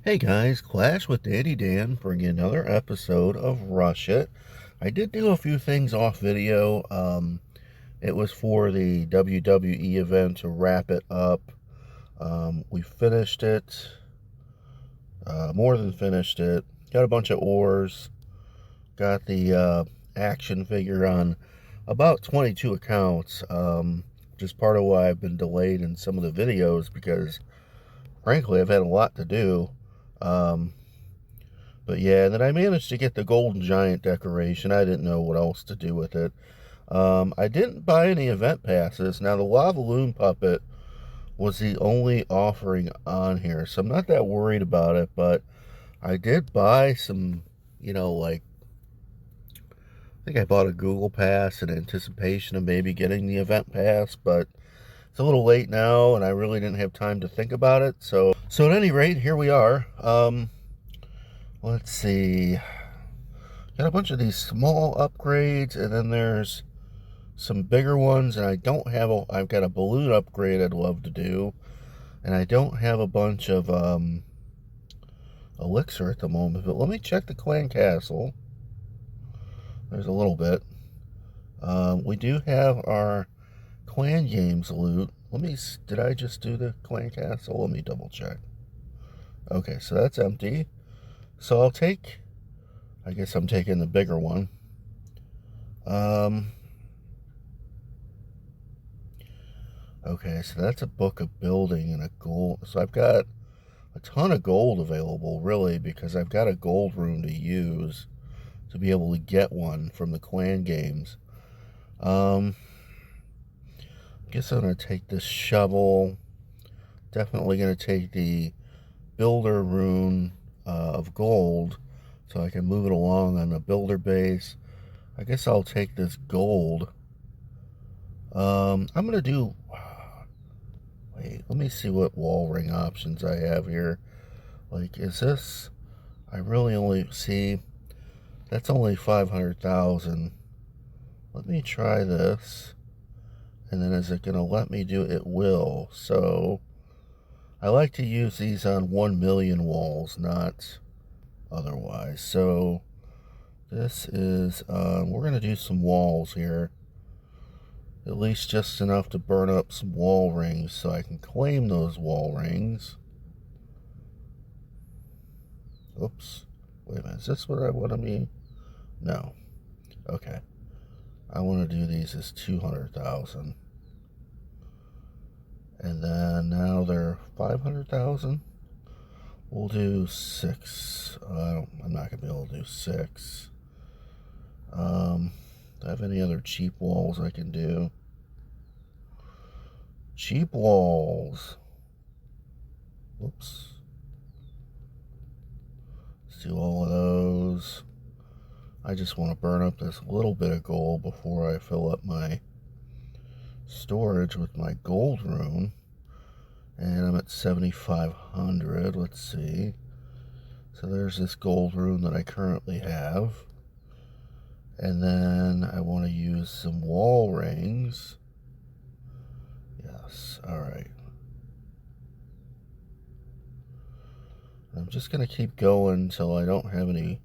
Hey guys, Clash with Daddy Dan bringing another episode of Rush It. I did do a few things off video. It was for the WWE event to wrap it up. We finished it, more than finished it. Got a bunch of ores. Got the action figure on about 22 accounts. Which is part of why I've been delayed in some of the videos because, frankly, I've had a lot to do. Um, But yeah, and then I managed to get the Golden Giant decoration. I didn't know what else to do with it. I didn't buy any event passes. Now, the Lava Loon puppet was the only offering on here, so I'm not that worried about it, but I did buy some, like, I think I bought a Google Pass in anticipation of maybe getting the event pass, but it's a little late now, and I really didn't have time to think about it. So at any rate, here we are. Let's see. Got a bunch of these small upgrades, and then there's some bigger ones, and I've got a balloon upgrade I'd love to do, and I don't have a bunch of elixir at the moment, but let me check the clan castle. There's a little bit. We do have our clan games loot. Did I just do the clan castle? Let me double check. Okay, so that's empty. So I guess I'm taking the bigger one. Okay, so that's a book of building and a gold. So I've got a ton of gold available, really, because I've got a gold rune to use to be able to get one from the clan games. I guess I'm going to take this shovel. Definitely going to take the builder rune of gold so I can move it along on the builder base. I guess I'll take this gold. I'm going to do... Wait, let me see what wall ring options I have here. Like, is this... I really only see... That's only 500,000. Let me try this. And then is it going to let me do it? It will. So, I like to use these on 1 million walls, not otherwise. So, this is... we're going to do some walls here. At least just enough to burn up some wall rings so I can claim those wall rings. Oops. Wait a minute. Is this what I want to be? No. Okay. I want to do these as 200,000. And then now they're 500,000. We'll do 6. I'm not going to be able to do 6. Do I have any other cheap walls I can do? Cheap walls. Whoops. Let's do all of those. I just want to burn up this little bit of gold before I fill up my storage with my gold rune. And I'm at 7,500. Let's see. So there's this gold rune that I currently have. And then I want to use some wall rings. Yes, alright. I'm just going to keep going until I don't have any.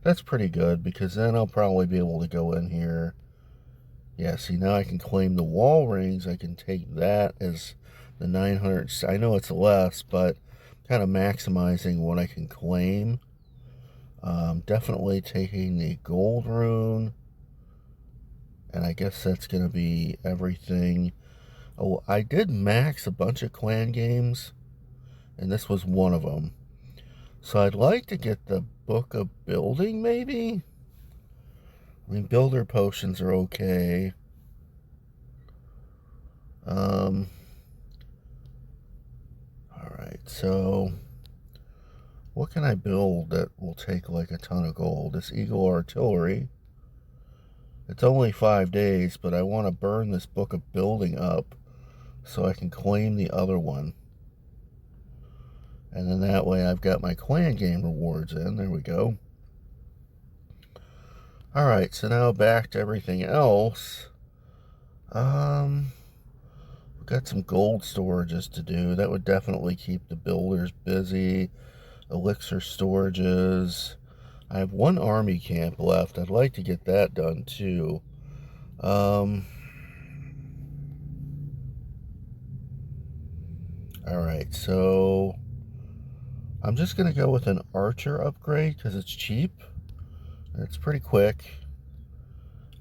That's pretty good, because then I'll probably be able to go in here. Yeah, see, now I can claim the wall rings. I can take that as the 900. I know it's less, but kind of maximizing what I can claim. Definitely taking the gold rune. And I guess that's going to be everything. Oh, I did max a bunch of clan games, and this was one of them. So I'd like to get the Book of Building, maybe? I mean, builder potions are okay. Alright, so what can I build that will take like a ton of gold? This Eagle Artillery. It's only 5 days, but I want to burn this Book of Building up so I can claim the other one. And then that way I've got my clan game rewards in. There we go. Alright, so now back to everything else. got some gold storages to do. That would definitely keep the builders busy. Elixir storages. I have one army camp left. I'd like to get that done too. Alright, so I'm just going to go with an archer upgrade because it's cheap. It's pretty quick.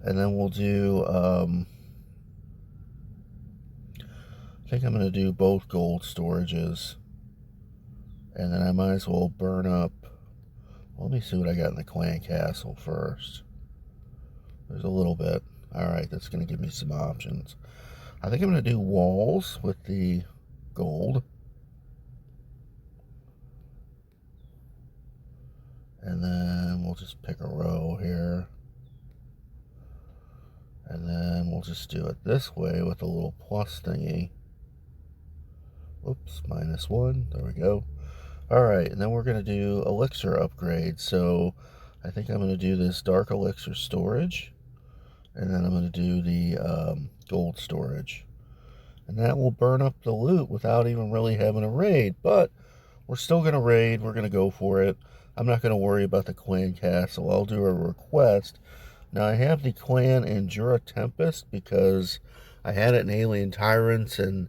And then we'll do, I think I'm going to do both gold storages. And then I might as well burn up. Let me see what I got in the clan castle first. There's a little bit. Alright, that's going to give me some options. I think I'm going to do walls with the gold. And then we'll just pick a row here. And then we'll just do it this way with a little plus thingy. Oops, -1. There we go. Alright, and then we're going to do elixir upgrade. So I think I'm going to do this dark elixir storage. And then I'm going to do the gold storage. And that will burn up the loot without even really having a raid. But we're still going to raid. We're going to go for it. I'm not going to worry about the clan castle. I'll do a request. Now, I have the clan in Jura Tempest because I had it in Alien Tyrants, and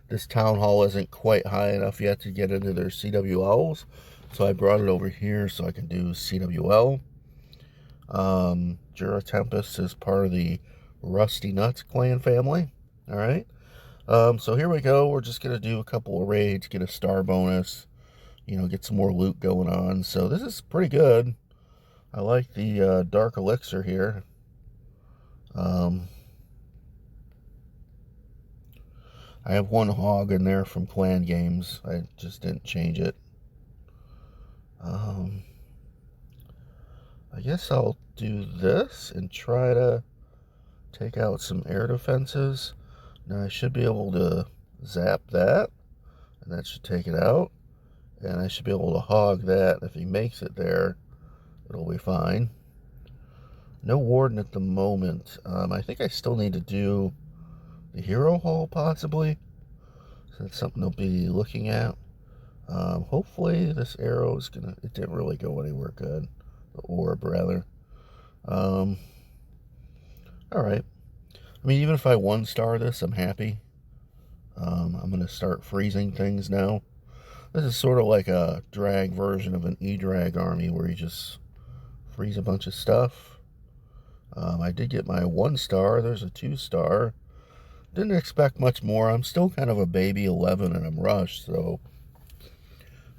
this town hall isn't quite high enough yet to get into their CWLs. So I brought it over here so I can do CWL. Jura Tempest is part of the Rusty Nuts clan family. Alright. So here we go. We're just going to do a couple of raids, get a star bonus, you know, get some more loot going on. So this is pretty good. I like the dark elixir here. I have one hog in there from clan games. I just didn't change it. I guess I'll do this and try to take out some air defenses. Now I should be able to zap that, and that should take it out. And I should be able to hog that. If he makes it there, it'll be fine. No warden at the moment. I think I still need to do the hero hall, possibly. So that's something I'll be looking at. Hopefully this arrow is gonna... It didn't really go anywhere good. The orb, rather. Alright. I mean, even if I one-star this, I'm happy. I'm going to start freezing things now. This is sort of like a drag version of an E-drag army where you just freeze a bunch of stuff. I did get my 1-star. There's a 2-star. Didn't expect much more. I'm still kind of a baby 11 and I'm rushed, so,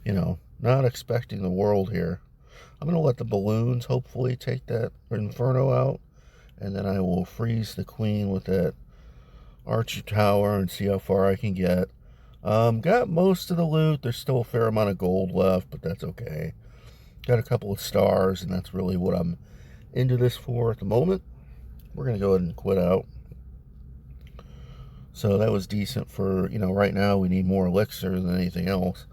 you know, not expecting the world here. I'm going to let the balloons hopefully take that Inferno out, and then I will freeze the queen with that archer tower and see how far I can get. Got most of the loot. There's still a fair amount of gold left, but that's okay. Got a couple of stars, and that's really what I'm into this for at the moment. We're going to go ahead and quit out. So that was decent for, you know, right now we need more elixir than anything else.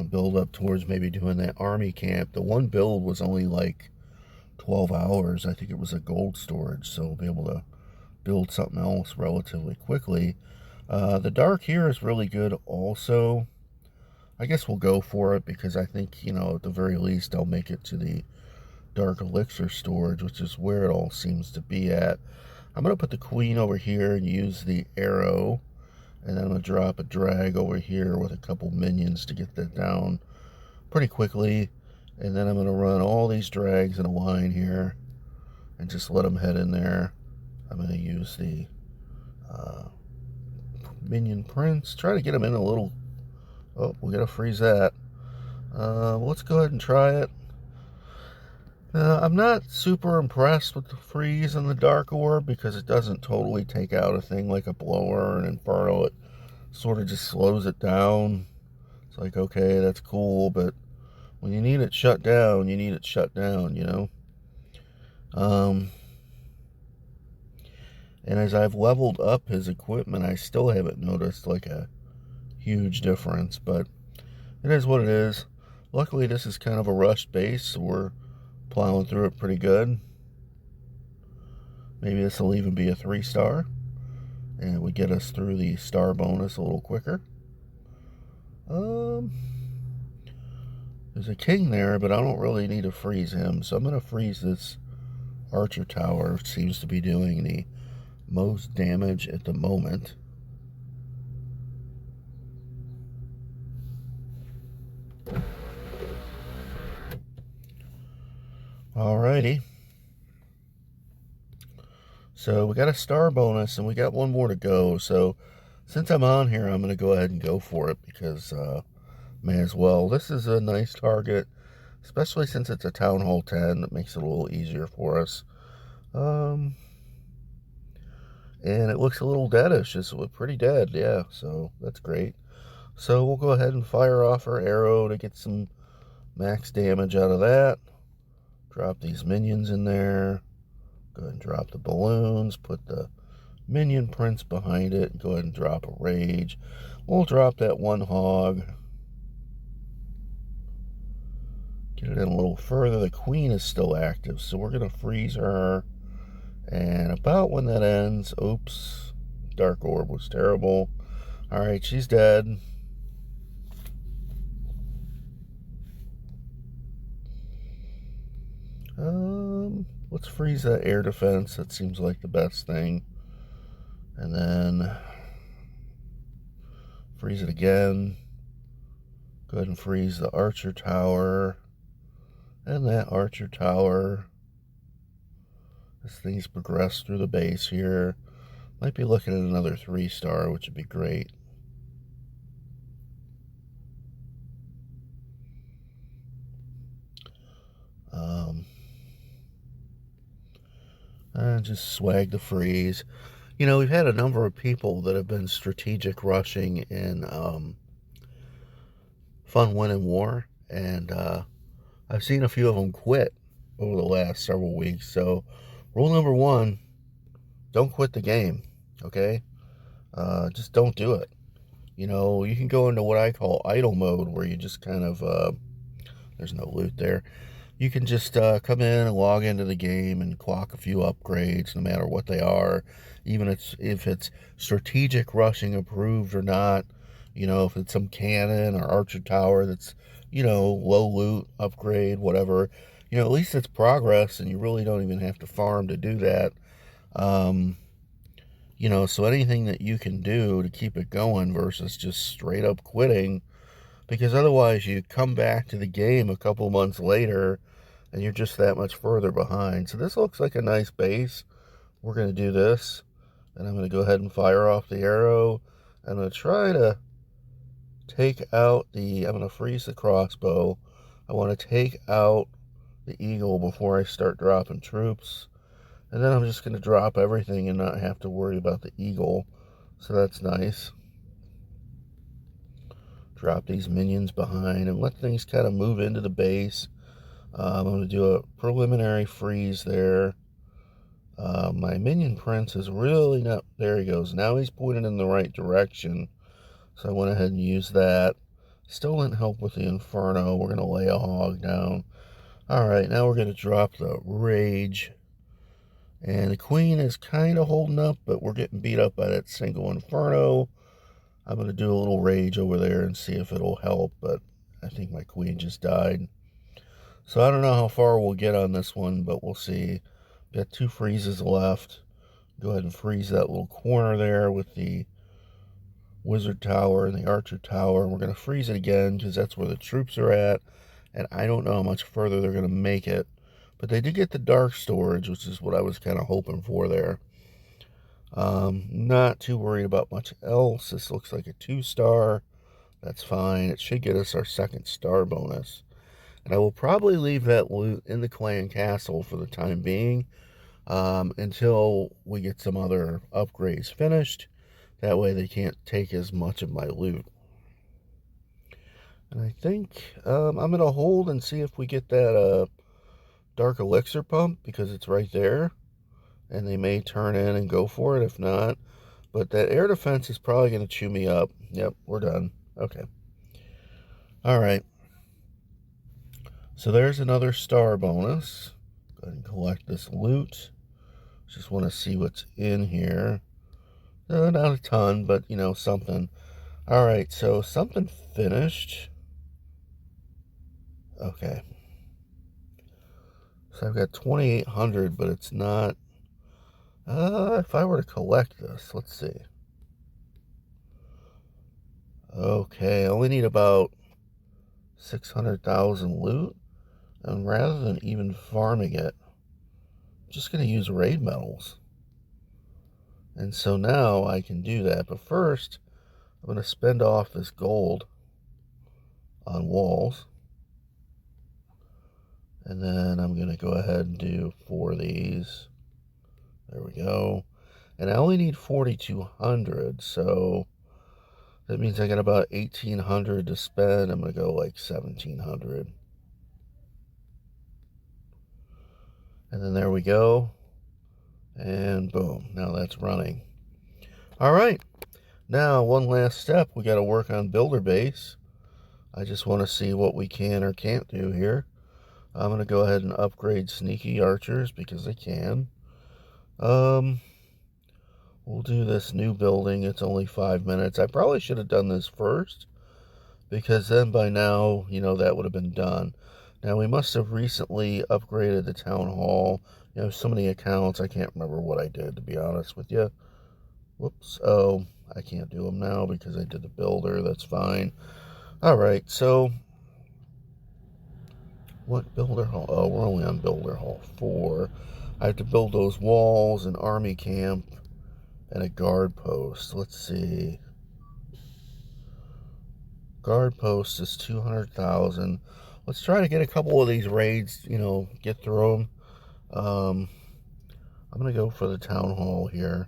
Build up towards maybe doing that army camp. The one build was only like 12 hours. I think it was a gold storage, so we'll be able to build something else relatively quickly. The dark here is really good also. I guess we'll go for it because I think, you know, at the very least I'll make it to the dark elixir storage, which is where it all seems to be at. I'm going to put the queen over here and use the arrow. And then I'm going to drop a drag over here with a couple minions to get that down pretty quickly. And then I'm going to run all these drags in a line here and just let them head in there. I'm going to use the minion prince. Try to get them in a little... Oh, we got to freeze that. Let's go ahead and try it. I'm not super impressed with the freeze and the dark orb because it doesn't totally take out a thing like a blower or an inferno. It sort of just slows it down. It's like, okay, that's cool, but when you need it shut down, you need it shut down, you know? And as I've leveled up his equipment, I still haven't noticed like a huge difference, but it is what it is. Luckily, this is kind of a rushed base, so we're plowing through it pretty good. Maybe this will even be a 3-star. and it would get us through the star bonus a little quicker. There's a king there, but I don't really need to freeze him, so I'm going to freeze this archer tower. It seems to be doing the most damage at the moment. Alrighty. So we got a star bonus, and we got one more to go. So since I'm on here, I'm going to go ahead and go for it because may as well. This is a nice target, especially since it's a Town Hall 10. That makes it a little easier for us. And it looks a little deadish. It's pretty dead, yeah, so that's great. So we'll go ahead and fire off our arrow to get some max damage out of that. Drop these minions in there. Go ahead and drop the balloons, put the minion prince behind it, and go ahead and drop a rage. We'll drop that one hog. Get it in a little further. The queen is still active, so we're going to freeze her. And about when that ends, oops, Dark Orb was terrible. Alright, she's dead. Let's freeze that air defense. That seems like the best thing. And then freeze it again. Go ahead and freeze the archer tower. And that archer tower. As things progress through the base here. Might be looking at another 3-star, which would be great. And just swag the freeze. You know, we've had a number of people that have been strategic rushing in Fun Win and War, and I've seen a few of them quit over the last several weeks. So, rule number 1, don't quit the game, okay? Just don't do it. You know, you can go into what I call idle mode, where you just kind of, there's no loot there. You can just come in and log into the game and clock a few upgrades, no matter what they are, even if it's strategic rushing approved or not. You know, if it's some cannon or archer tower that's, you know, low loot upgrade, whatever. You know, at least it's progress, and you really don't even have to farm to do that. You know, so anything that you can do to keep it going versus just straight up quitting, because otherwise you come back to the game a couple months later and you're just that much further behind. So this looks like a nice base. We're going to do this, and I'm going to go ahead and fire off the arrow. I'm going to try to take out I'm going to freeze the crossbow. I want to take out the eagle before I start dropping troops. And then I'm just going to drop everything and not have to worry about the eagle. So that's nice. Drop these minions behind and let things kind of move into the base. I'm going to do a preliminary freeze there. My minion prince is really not... There he goes. Now he's pointing in the right direction. So I went ahead and used that. Still didn't help with the inferno. We're going to lay a hog down. Alright, now we're going to drop the rage. And the queen is kind of holding up, but we're getting beat up by that single inferno. I'm going to do a little rage over there and see if it'll help, but I think my queen just died. So I don't know how far we'll get on this one, but we'll see. Got 2 freezes left. Go ahead and freeze that little corner there with the wizard tower and the archer tower. And we're going to freeze it again because that's where the troops are at. And I don't know how much further they're going to make it. But they did get the dark storage, which is what I was kind of hoping for there. Not too worried about much else. This looks like a 2-star. That's fine. It should get us our 2nd star bonus. And I will probably leave that loot in the clan castle for the time being, until we get some other upgrades finished. That way they can't take as much of my loot. And I think I'm going to hold and see if we get that dark elixir pump, because it's right there. And they may turn in and go for it if not. But that air defense is probably going to chew me up. Yep, we're done. Okay. Alright. So there's another star bonus. Go ahead and collect this loot. Just want to see what's in here. Not a ton, but, you know, something. All right, so something finished. Okay. So I've got 2,800, but it's not. If I were to collect this, let's see. Okay, I only need about 600,000 loot. And rather than even farming it, I'm just going to use raid metals. And so now I can do that. But first, I'm going to spend off this gold on walls. And then I'm going to go ahead and do 4 of these. There we go. And I only need 4,200, so that means I got about 1,800 to spend. I'm going to go like 1,700. And then there we go. And boom, now that's running. All right, now one last step. We got to work on builder base. I just want to see what we can or can't do here. I'm going to go ahead and upgrade sneaky archers because I can. We'll do this new building. It's only 5 minutes. I probably should have done this first because then by now, you know, that would have been done. Now, we must have recently upgraded the town hall. You know, so many accounts, I can't remember what I did, to be honest with you. Whoops. Oh, I can't do them now because I did the builder. That's fine. All right, so what builder hall? Oh, we're only on builder hall 4. I have to build those walls, an army camp, and a guard post. Let's see. Guard post is 200,000. Let's try to get a couple of these raids, you know, get through them. I'm going to go for the town hall here.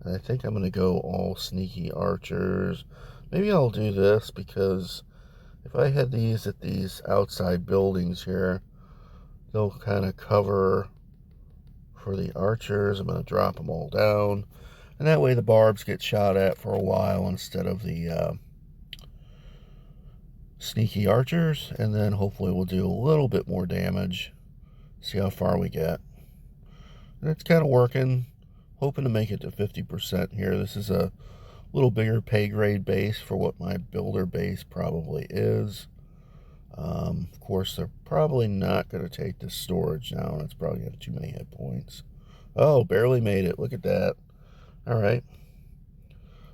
And I think I'm going to go all sneaky archers. Maybe I'll do this because if I had these at these outside buildings here, they'll kind of cover for the archers. I'm going to drop them all down. And that way the barbs get shot at for a while instead of the sneaky archers. And then hopefully we'll do a little bit more damage. See how far we get. And it's kind of working. Hoping to make it to 50% here. This is a little bigger pay grade base for what my builder base probably is. Of course, they're probably not going to take the storage now. It's probably got too many hit points. Oh, barely made it. Look at that. All right.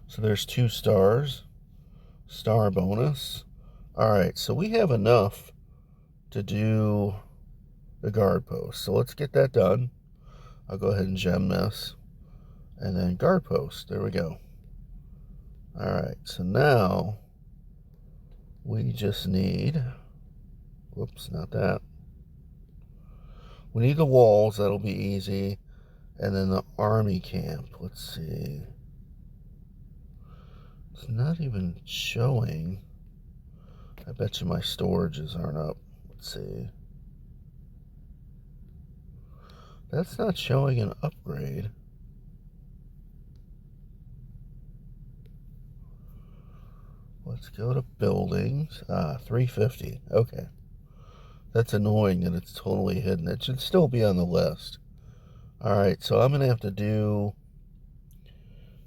So there's 2 stars. Star bonus. All right. So we have enough to do the guard post. So let's get that done. I'll go ahead and gem this. And then guard post. There we go. All right. So now we just need... Whoops, not that. We need the walls. That'll be easy. And then the army camp. Let's see. It's not even showing. I bet you my storages aren't up. Let's see. That's not showing an upgrade. Let's go to buildings. 350. Okay. That's annoying that it's totally hidden. It should still be on the list. Alright, so I'm going to have to do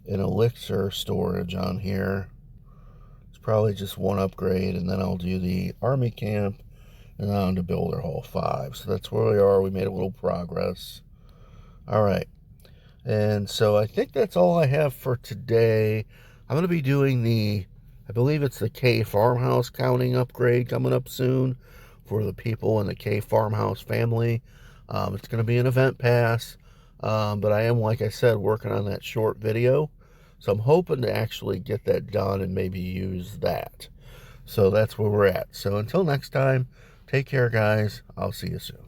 an elixir storage on here. It's probably just one upgrade, and then I'll do the army camp, and then on to builder hall 5. So that's where we are. We made a little progress. Alright. And so I think that's all I have for today. I'm going to be doing I believe it's the K Farmhouse counting upgrade coming up soon for the people in the K Farmhouse family. It's going to be an event pass, but I am, like I said, working on that short video. So I'm hoping to actually get that done and maybe use that. So that's where we're at. So until next time, take care, guys. I'll see you soon.